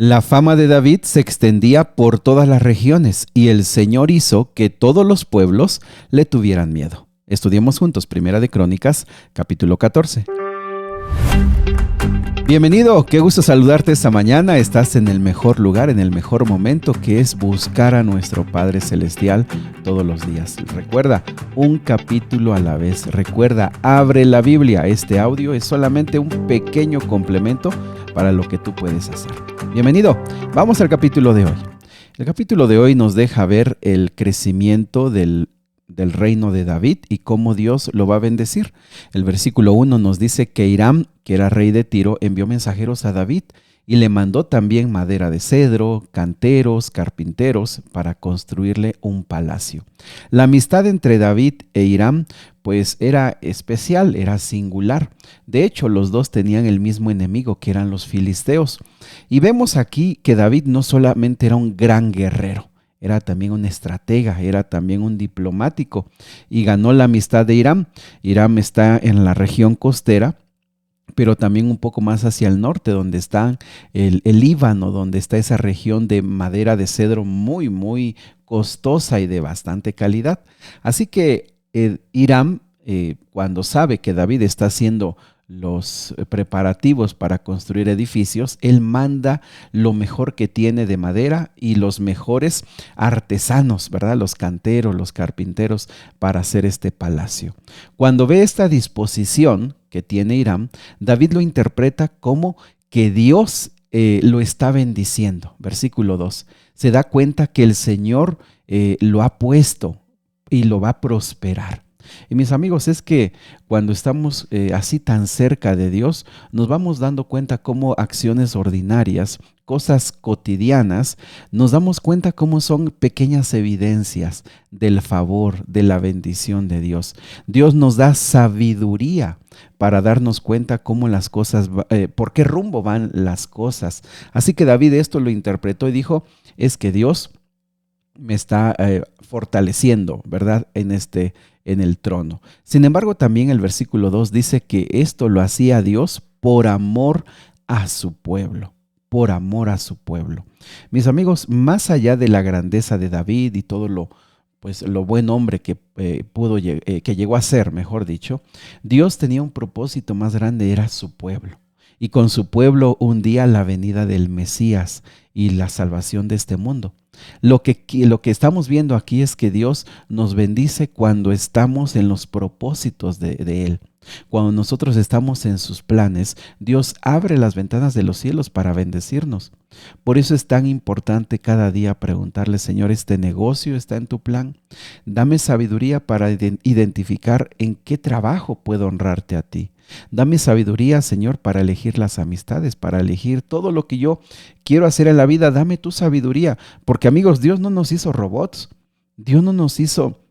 La fama de David se extendía por todas las regiones y el Señor hizo que todos los pueblos le tuvieran miedo. Estudiemos juntos Primera de Crónicas, capítulo 14. Bienvenido, qué gusto saludarte esta mañana. Estás en el mejor lugar, en el mejor momento, que es buscar a nuestro Padre Celestial todos los días. Recuerda, un capítulo a la vez. Recuerda, abre la Biblia. Este audio es solamente un pequeño complemento para lo que tú puedes hacer. Bienvenido, vamos al capítulo de hoy. El capítulo de hoy nos deja ver el crecimiento del reino de David y cómo Dios lo va a bendecir. El versículo 1 nos dice que Hiram, que era rey de Tiro, envió mensajeros a David y le mandó también madera de cedro, canteros, carpinteros para construirle un palacio. La amistad entre David e Hiram pues era especial, era singular. De hecho, los dos tenían el mismo enemigo, que eran los filisteos. Y vemos aquí que David no solamente era un gran guerrero, era también un estratega, era también un diplomático y ganó la amistad de Hiram. Hiram está en la región costera, pero también un poco más hacia el norte, donde está el Líbano, donde está esa región de madera de cedro muy costosa y de bastante calidad. Así que Hiram, cuando sabe que David está haciendo los preparativos para construir edificios, él manda lo mejor que tiene de madera y los mejores artesanos, ¿verdad? Los canteros, los carpinteros para hacer este palacio. Cuando ve esta disposición que tiene Hiram, David lo interpreta como que Dios lo está bendiciendo. Versículo 2. Se da cuenta que el Señor lo ha puesto y lo va a prosperar. Y mis amigos, es que cuando estamos así tan cerca de Dios, nos vamos dando cuenta cómo acciones ordinarias, cosas cotidianas, nos damos cuenta cómo son pequeñas evidencias del favor, de la bendición de Dios. Dios nos da sabiduría para darnos cuenta cómo las cosas, por qué rumbo van las cosas. Así que David esto lo interpretó y dijo, es que Dios me está fortaleciendo, ¿verdad? En el trono. Sin embargo, también el versículo 2 dice que esto lo hacía Dios por amor a su pueblo, por amor a su pueblo. Mis amigos, más allá de la grandeza de David y todo lo buen hombre que que llegó a ser, mejor dicho, Dios tenía un propósito más grande, era su pueblo. Y con su pueblo un día la venida del Mesías y la salvación de este mundo. Lo que estamos viendo aquí es que Dios nos bendice cuando estamos en los propósitos de Él. Cuando nosotros estamos en sus planes, Dios abre las ventanas de los cielos para bendecirnos. Por eso es tan importante cada día preguntarle, Señor, ¿este negocio está en tu plan? Dame sabiduría para identificar en qué trabajo puedo honrarte a ti. Dame sabiduría, Señor, para elegir las amistades, para elegir todo lo que yo quiero hacer en la vida. Dame tu sabiduría, porque amigos, Dios no nos hizo robots. Dios no nos hizo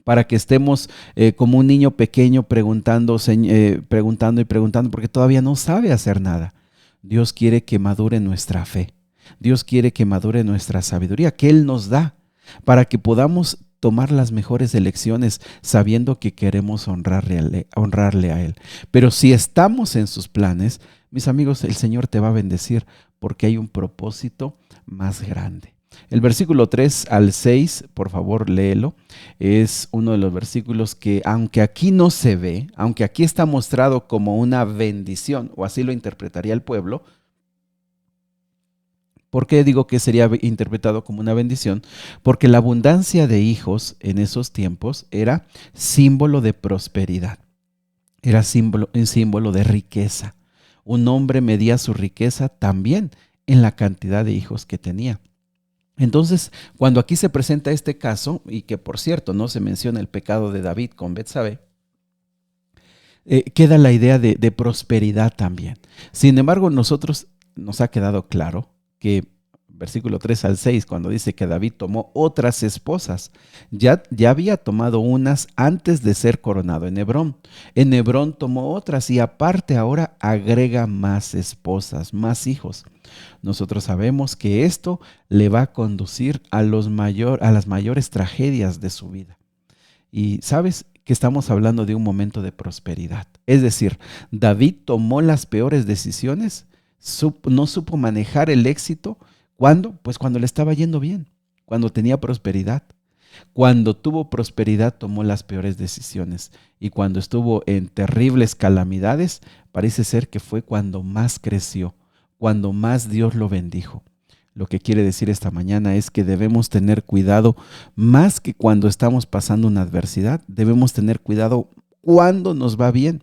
para que estemos como un niño pequeño preguntando y preguntando, porque todavía no sabe hacer nada. Dios quiere que madure nuestra fe. Dios quiere que madure nuestra sabiduría, que Él nos da, para que podamos tomar las mejores elecciones sabiendo que queremos honrarle a Él. Pero si estamos en sus planes, mis amigos, el Señor te va a bendecir porque hay un propósito más grande. El versículo 3 al 6, por favor léelo, es uno de los versículos que aunque aquí no se ve, aunque aquí está mostrado como una bendición, o así lo interpretaría el pueblo. ¿Por qué digo que sería interpretado como una bendición? Porque la abundancia de hijos en esos tiempos era símbolo de prosperidad, era un símbolo de riqueza. Un hombre medía su riqueza también en la cantidad de hijos que tenía. Entonces, cuando aquí se presenta este caso, y que por cierto no se menciona el pecado de David con Betsabé, queda la idea de prosperidad también. Sin embargo, nos ha quedado claro que versículo 3 al 6, cuando dice que David tomó otras esposas, ya había tomado unas antes de ser coronado en Hebrón. En Hebrón tomó otras y aparte ahora agrega más esposas, más hijos. Nosotros sabemos que esto le va a conducir a las mayores tragedias de su vida. Y sabes que estamos hablando de un momento de prosperidad. Es decir, David tomó las peores decisiones No supo manejar el éxito. ¿Cuándo? Pues cuando le estaba yendo bien, cuando tenía prosperidad. Cuando tuvo prosperidad tomó las peores decisiones y cuando estuvo en terribles calamidades, parece ser que fue cuando más creció, cuando más Dios lo bendijo. Lo que quiere decir esta mañana es que debemos tener cuidado más que cuando estamos pasando una adversidad, debemos tener cuidado cuando nos va bien.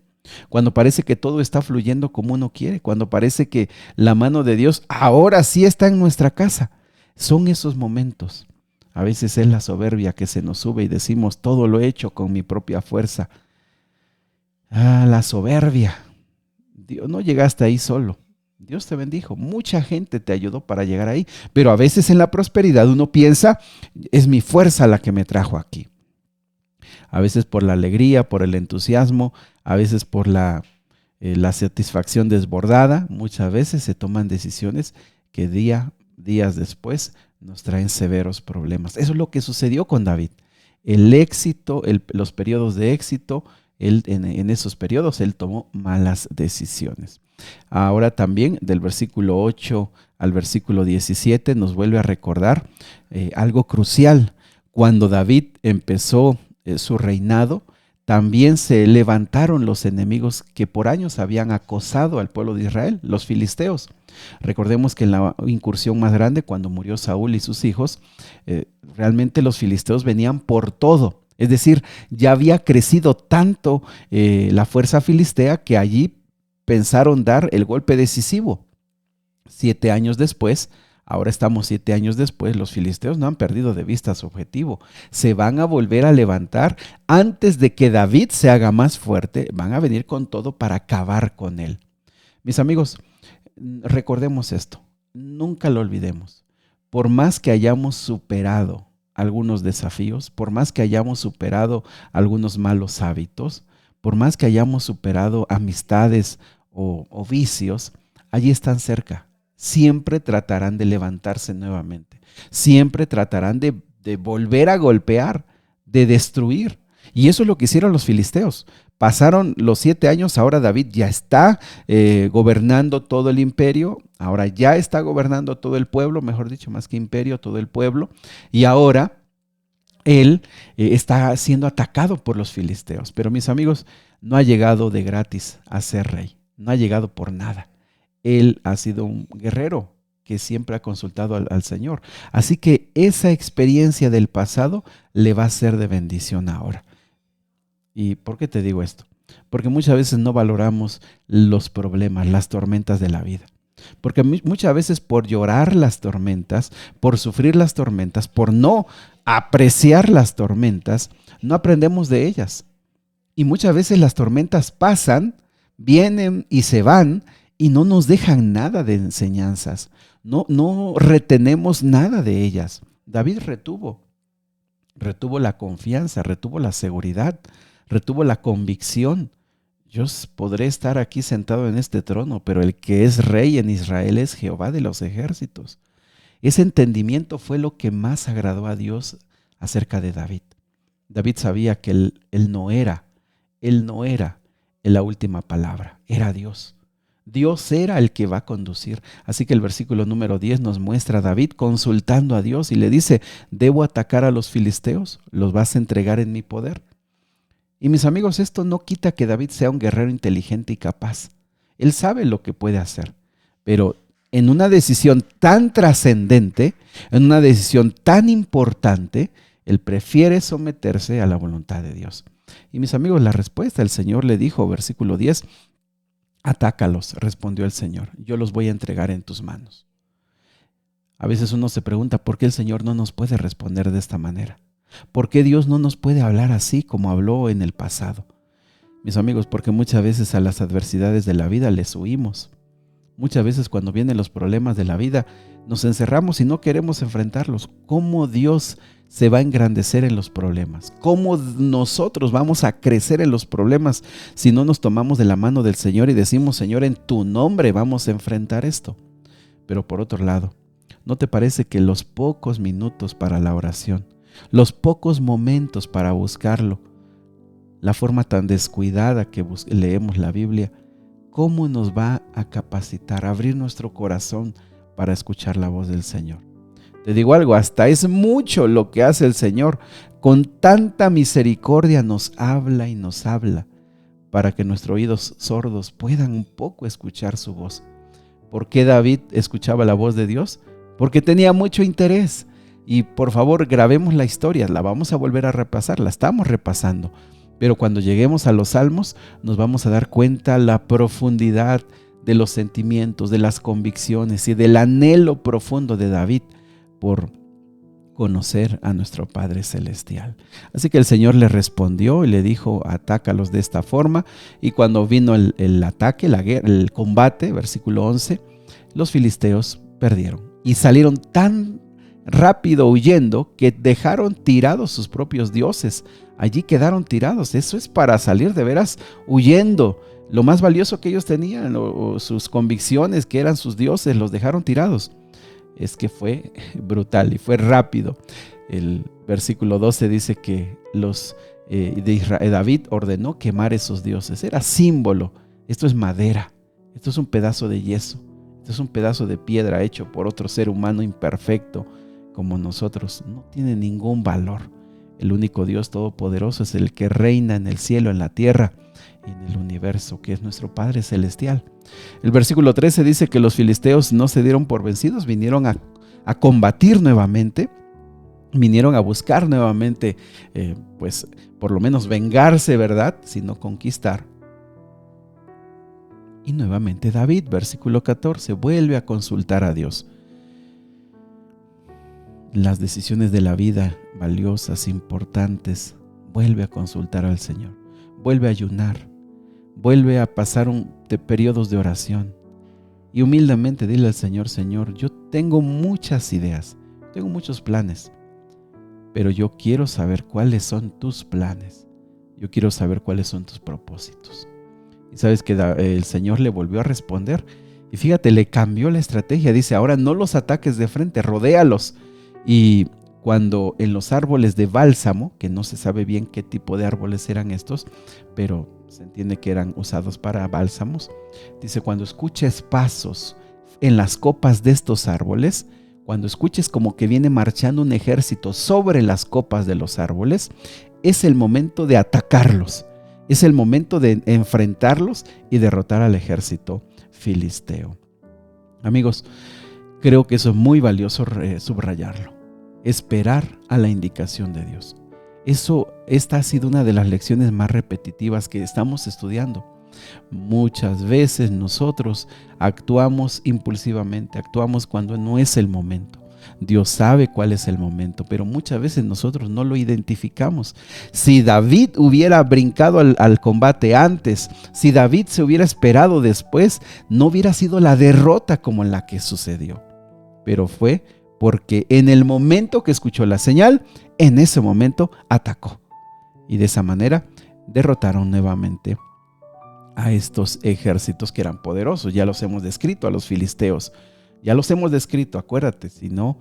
Cuando parece que todo está fluyendo como uno quiere, cuando parece que la mano de Dios ahora sí está en nuestra casa. Son esos momentos. A veces es la soberbia que se nos sube y decimos, todo lo he hecho con mi propia fuerza. La soberbia. Dios, no llegaste ahí solo. Dios te bendijo. Mucha gente te ayudó para llegar ahí. Pero a veces en la prosperidad uno piensa, es mi fuerza la que me trajo aquí. A veces por la alegría, por el entusiasmo, a veces por la satisfacción desbordada. Muchas veces se toman decisiones que días después nos traen severos problemas. Eso es lo que sucedió con David. El éxito, los periodos de éxito, en esos periodos él tomó malas decisiones. Ahora también del versículo 8 al versículo 17 nos vuelve a recordar algo crucial. Cuando David empezó su reinado, también se levantaron los enemigos que por años habían acosado al pueblo de Israel, los filisteos. Recordemos que en la incursión más grande, cuando murió Saúl y sus hijos, realmente los filisteos venían por todo. Es decir, ya había crecido tanto la fuerza filistea que allí pensaron dar el golpe decisivo. 7 años después, ahora estamos 7 años después, los filisteos no han perdido de vista su objetivo. Se van a volver a levantar antes de que David se haga más fuerte. Van a venir con todo para acabar con él. Mis amigos, recordemos esto. Nunca lo olvidemos. Por más que hayamos superado algunos desafíos, por más que hayamos superado algunos malos hábitos, por más que hayamos superado amistades o vicios, allí están cerca. Siempre tratarán de levantarse nuevamente. Siempre tratarán de volver a golpear, de destruir. Y eso es lo que hicieron los filisteos. Pasaron los 7 años, ahora David ya está gobernando todo el imperio, ahora ya está gobernando todo el pueblo, mejor dicho, más que imperio, todo el pueblo. Y ahora él está siendo atacado por los filisteos. Pero mis amigos, no ha llegado de gratis a ser rey, no ha llegado por nada. Él ha sido un guerrero que siempre ha consultado al Señor. Así que esa experiencia del pasado le va a ser de bendición ahora. ¿Y por qué te digo esto? Porque muchas veces no valoramos los problemas, las tormentas de la vida. Porque muchas veces por llorar las tormentas, por sufrir las tormentas, por no apreciar las tormentas, no aprendemos de ellas. Y muchas veces las tormentas pasan, vienen y se van, y no nos dejan nada de enseñanzas, no retenemos nada de ellas. David retuvo la confianza, retuvo la seguridad, retuvo la convicción. Yo podré estar aquí sentado en este trono, pero el que es rey en Israel es Jehová de los ejércitos. Ese entendimiento fue lo que más agradó a Dios acerca de David. David sabía que él no era la última palabra, era Dios. Dios era el que va a conducir. Así que el versículo número 10 nos muestra a David consultando a Dios y le dice, ¿debo atacar a los filisteos? ¿Los vas a entregar en mi poder? Y mis amigos, esto no quita que David sea un guerrero inteligente y capaz. Él sabe lo que puede hacer, pero en una decisión tan trascendente, en una decisión tan importante, él prefiere someterse a la voluntad de Dios. Y mis amigos, la respuesta, el Señor le dijo, versículo 10, atácalos, respondió el Señor, yo los voy a entregar en tus manos. A veces uno se pregunta, ¿por qué el Señor no nos puede responder de esta manera? ¿Por qué Dios no nos puede hablar así como habló en el pasado? Mis amigos, porque muchas veces a las adversidades de la vida les huimos. Muchas veces cuando vienen los problemas de la vida, nos encerramos y no queremos enfrentarlos. ¿Cómo Dios se va a engrandecer en los problemas? ¿Cómo nosotros vamos a crecer en los problemas si no nos tomamos de la mano del Señor y decimos, Señor, en tu nombre vamos a enfrentar esto? Pero por otro lado, ¿no te parece que los pocos minutos para la oración, los pocos momentos para buscarlo, la forma tan descuidada que leemos la Biblia, ¿cómo nos va a capacitar, a abrir nuestro corazón para escuchar la voz del Señor? Te digo algo, hasta es mucho lo que hace el Señor. Con tanta misericordia nos habla y nos habla para que nuestros oídos sordos puedan un poco escuchar su voz. ¿Por qué David escuchaba la voz de Dios? Porque tenía mucho interés. Y por favor, grabemos la historia, la vamos a volver a repasar, la estamos repasando. Pero cuando lleguemos a los Salmos, nos vamos a dar cuenta la profundidad de los sentimientos, de las convicciones y del anhelo profundo de David por conocer a nuestro Padre Celestial. Así que el Señor le respondió y le dijo, atácalos de esta forma. Y cuando vino el ataque, la guerra, el combate, versículo 11, los filisteos perdieron y salieron tan rápido huyendo que dejaron tirados sus propios dioses. Allí quedaron tirados. Eso es para salir de veras huyendo. Lo más valioso que ellos tenían, o sus convicciones que eran sus dioses, los dejaron tirados. Es que fue brutal y fue rápido. El versículo 12 dice que David ordenó quemar esos dioses. Era símbolo. Esto es madera. Esto es un pedazo de yeso. Esto es un pedazo de piedra hecho por otro ser humano imperfecto como nosotros. No tiene ningún valor. El único Dios todopoderoso es el que reina en el cielo, en la tierra y en el universo, que es nuestro Padre Celestial. El versículo 13 dice que los filisteos no se dieron por vencidos, vinieron a combatir nuevamente, vinieron a buscar nuevamente, pues por lo menos vengarse, ¿verdad? Sino conquistar. Y nuevamente David, versículo 14, vuelve a consultar a Dios. Las decisiones de la vida, valiosas, importantes, vuelve a consultar al Señor, vuelve a ayunar, vuelve a pasar periodos de oración y humildemente dile al Señor, Señor, yo tengo muchas ideas, tengo muchos planes, pero yo quiero saber cuáles son tus planes, yo quiero saber cuáles son tus propósitos. Y sabes que el Señor le volvió a responder y fíjate, le cambió la estrategia, dice, ahora no los ataques de frente, rodéalos. Y cuando en los árboles de bálsamo, que no se sabe bien qué tipo de árboles eran estos, pero se entiende que eran usados para bálsamos, dice, cuando escuches pasos en las copas de estos árboles, cuando escuches como que viene marchando un ejército sobre las copas de los árboles, es el momento de atacarlos, es el momento de enfrentarlos y derrotar al ejército filisteo. Amigos, creo que eso es muy valioso subrayarlo. Esperar a la indicación de Dios. Esta ha sido una de las lecciones más repetitivas que estamos estudiando. Muchas veces nosotros actuamos impulsivamente, actuamos cuando no es el momento. Dios sabe cuál es el momento, pero muchas veces nosotros no lo identificamos. Si David hubiera brincado al combate antes, si David se hubiera esperado después, no hubiera sido la derrota como en la que sucedió. Pero fue porque en el momento que escuchó la señal, en ese momento atacó. Y de esa manera derrotaron nuevamente a estos ejércitos que eran poderosos. Ya los hemos descrito, a los filisteos. Ya los hemos descrito, acuérdate, si no,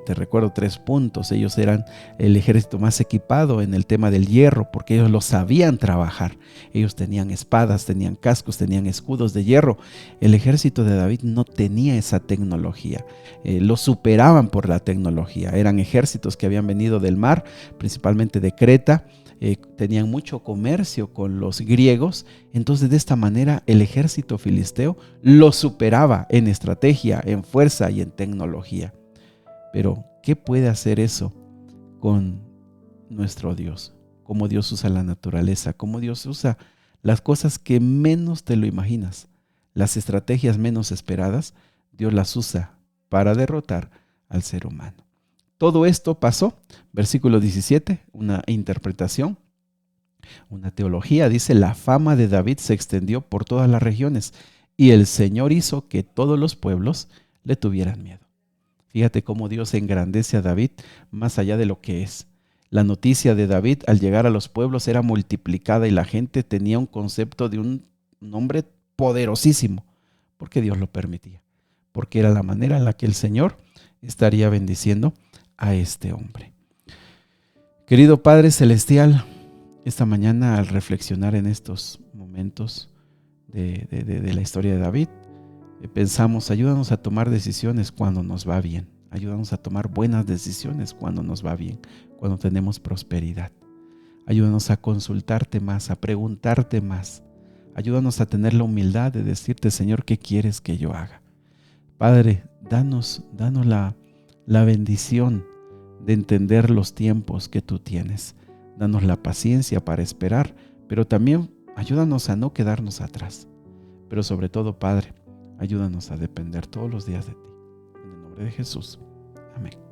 te recuerdo 3 puntos. Ellos eran el ejército más equipado en el tema del hierro, porque ellos lo sabían trabajar. Ellos tenían espadas, tenían cascos, tenían escudos de hierro. El ejército de David no tenía esa tecnología. Lo superaban por la tecnología. Eran ejércitos que habían venido del mar, principalmente de Creta. Tenían mucho comercio con los griegos, entonces de esta manera el ejército filisteo lo superaba en estrategia, en fuerza y en tecnología. Pero, ¿qué puede hacer eso con nuestro Dios? Cómo Dios usa la naturaleza, cómo Dios usa las cosas que menos te lo imaginas, las estrategias menos esperadas, Dios las usa para derrotar al ser humano. Todo esto pasó, versículo 17, una interpretación, una teología, dice, la fama de David se extendió por todas las regiones y el Señor hizo que todos los pueblos le tuvieran miedo. Fíjate cómo Dios engrandece a David más allá de lo que es. La noticia de David al llegar a los pueblos era multiplicada y la gente tenía un concepto de un hombre poderosísimo, porque Dios lo permitía, porque era la manera en la que el Señor estaría bendiciendo a este hombre. Querido Padre Celestial, esta mañana al reflexionar en estos momentos, de la historia de David. Pensamos, ayúdanos a tomar decisiones cuando nos va bien. Ayúdanos a tomar buenas decisiones cuando nos va bien, cuando tenemos prosperidad. Ayúdanos a consultarte más, a preguntarte más. Ayúdanos a tener la humildad de decirte, Señor, ¿qué quieres que yo haga? Padre, danos la bendición de entender los tiempos que tú tienes. Danos la paciencia para esperar, pero también ayúdanos a no quedarnos atrás. Pero sobre todo, Padre, ayúdanos a depender todos los días de ti. En el nombre de Jesús. Amén.